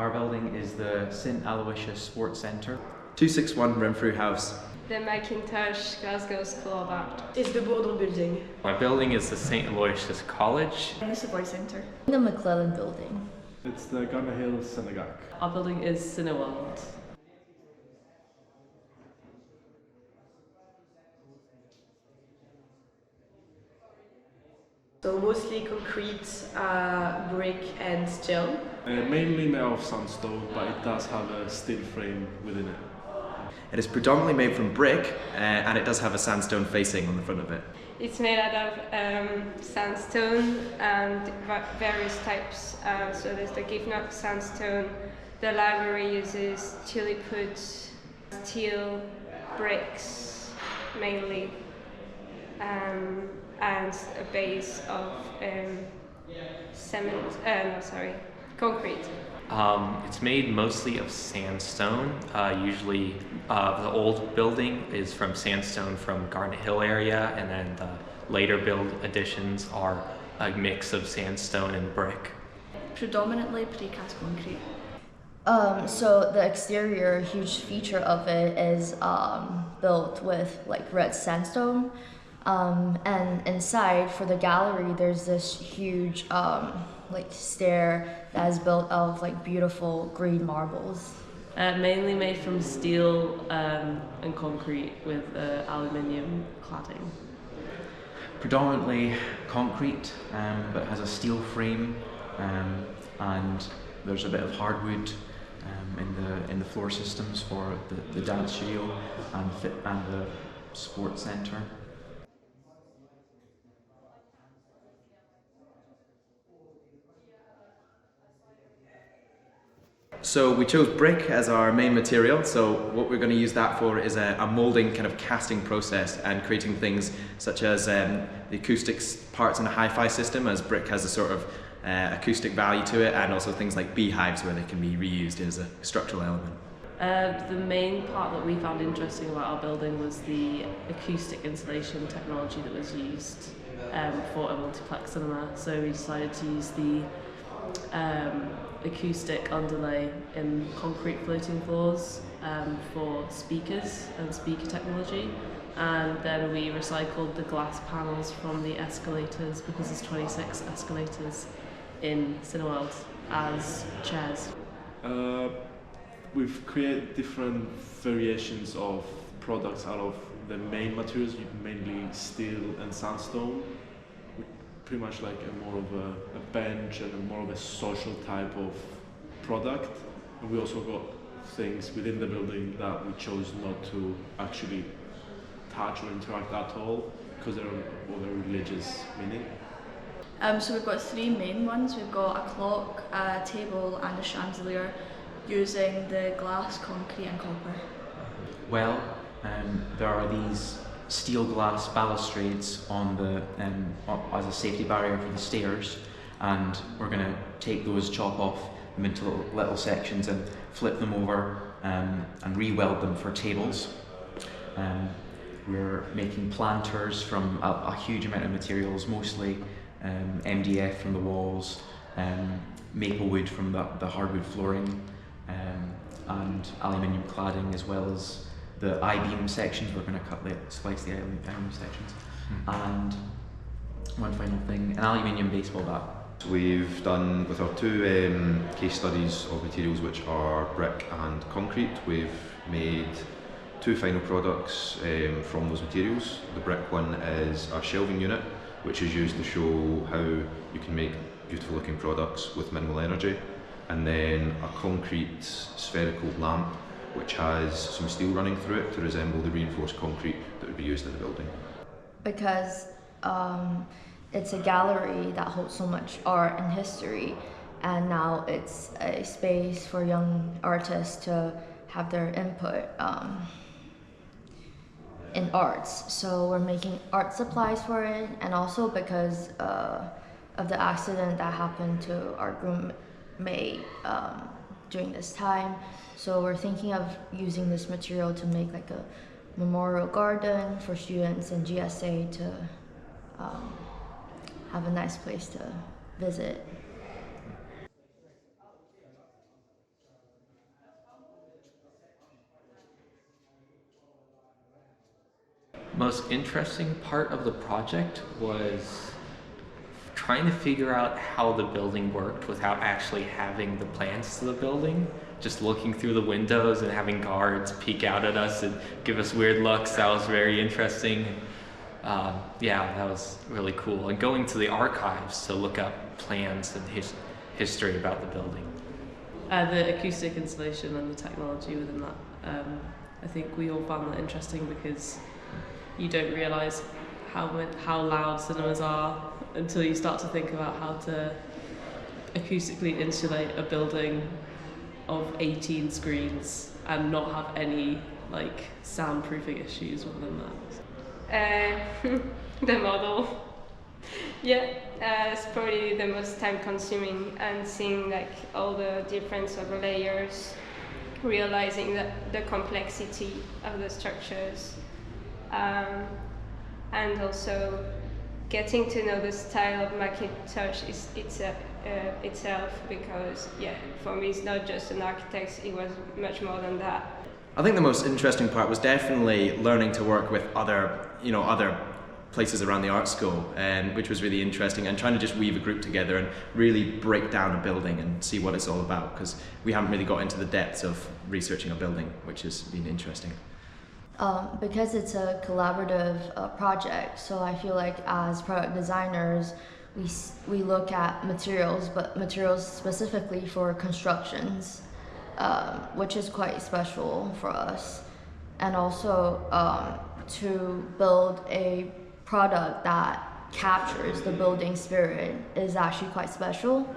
Our building is the St Aloysius Sports Centre, 261 Renfrew House. The Macintosh Glasgow School of Art. It's the Bourdon building. My building is the St Aloysius College. And the Savoy Centre. The McClellan building. It's the Garner Hill Synagogue. Our building is Cineworld. So mostly concrete, brick and steel. Mainly made of sandstone, but it does have a steel frame within it. It is predominantly made from brick and it does have a sandstone facing on the front of it. It's made out of sandstone and various types. So there's the Givenauch sandstone. The library uses tulip wood, steel, bricks mainly, and a base of concrete. It's made mostly of sandstone. Usually the old building is from sandstone from Garnet Hill area, and then the later build additions are a mix of sandstone and brick. Predominantly precast concrete. So the exterior huge feature of it is built with like red sandstone. And inside for the gallery there's this huge stair that is built of like beautiful green marbles. Mainly made from steel and concrete with aluminium cladding. Predominantly concrete, but has a steel frame, and there's a bit of hardwood in the floor systems for the dance studio and the sports centre. So we chose brick as our main material, so what we're going to use that for is a moulding kind of casting process and creating things such as the acoustics parts in a hi-fi system, as brick has a sort of acoustic value to it, and also things like beehives where they can be reused as a structural element. The main part that we found interesting about our building was the acoustic insulation technology that was used for a multiplex cinema, so we decided to use the acoustic underlay in concrete floating floors for speakers and speaker technology, and then we recycled the glass panels from the escalators, because there's 26 escalators in Cineworld, as chairs. We've created different variations of products out of the main materials, mainly steel and sandstone. Pretty much like more of a bench and more of a social type of product. And we also got things within the building that we chose not to actually touch or interact at all because they're of a religious meaning. So we've got three main ones. We've got a clock, a table and a chandelier using the glass, concrete and copper. Well, there are these steel glass balustrades on the as a safety barrier for the stairs, and we're going to take those, chop off them into little sections and flip them over and re-weld them for tables. We're making planters from a huge amount of materials, mostly MDF from the walls, maple wood from the hardwood flooring, and aluminium cladding, as well as the I-beam sections. We're going to slice the I-beam sections. And one final thing, an aluminium baseball bat. We've done, with our two case studies of materials which are brick and concrete, we've made two final products from those materials. The brick one is a shelving unit, which is used to show how you can make beautiful looking products with minimal energy. And then a concrete spherical lamp, which has some steel running through it to resemble the reinforced concrete that would be used in the building. Because it's a gallery that holds so much art and history, and now it's a space for young artists to have their input in arts. So we're making art supplies for it, and also because of the accident that happened to our roommate during this time. So we're thinking of using this material to make like a memorial garden for students in GSA to have a nice place to visit. most interesting part of the project was trying to figure out how the building worked without actually having the plans to the building. Just looking through the windows and having guards peek out at us and give us weird looks. That was very interesting. Yeah, that was really cool. And going to the archives to look up plans and history about the building. The acoustic installation and the technology within that. I think we all found that interesting because you don't realise how loud cinemas are until you start to think about how to acoustically insulate a building of 18 screens and not have any like soundproofing issues within that. The model. Yeah, it's probably the most time consuming, and seeing like all the difference of layers, realizing that the complexity of the structures, and also getting to know the style of Macintosh itself, because yeah, for me it's not just an architect, it was much more than that. I think the most interesting part was definitely learning to work with other places around the art school, which was really interesting, and trying to just weave a group together and really break down a building and see what it's all about, because we haven't really got into the depths of researching a building, which has been interesting. Because it's a collaborative project, so I feel like as product designers, we look at materials, but materials specifically for constructions, which is quite special for us, and also to build a product that captures the building spirit is actually quite special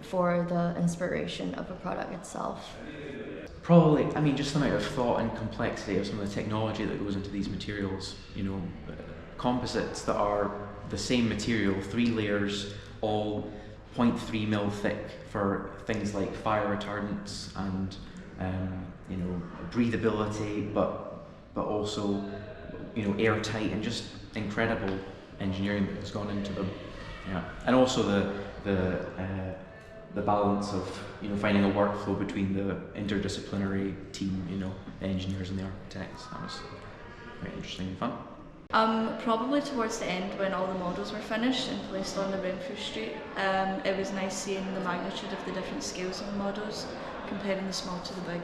for the inspiration of a product itself. Probably, I mean, just the amount of thought and complexity of some of the technology that goes into these materials. You know, composites that are the same material, 3 layers, all 0.3 mil thick, for things like fire retardants and breathability, but also airtight, and just incredible engineering that has gone into them. Yeah, and also the balance of finding a workflow between the interdisciplinary team, the engineers and the architects. That was very interesting and fun. Probably towards the end, when all the models were finished and placed on the Renfrew street, it was nice seeing the magnitude of the different scales of the models, comparing the small to the big.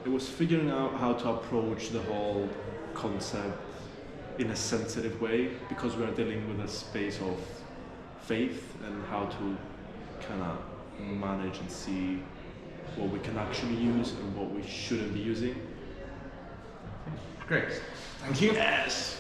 It was figuring out how to approach the whole concept in a sensitive way, because we are dealing with a space of faith, and how to kind of manage and see what we can actually use and what we shouldn't be using. Great. Thank you. Yes.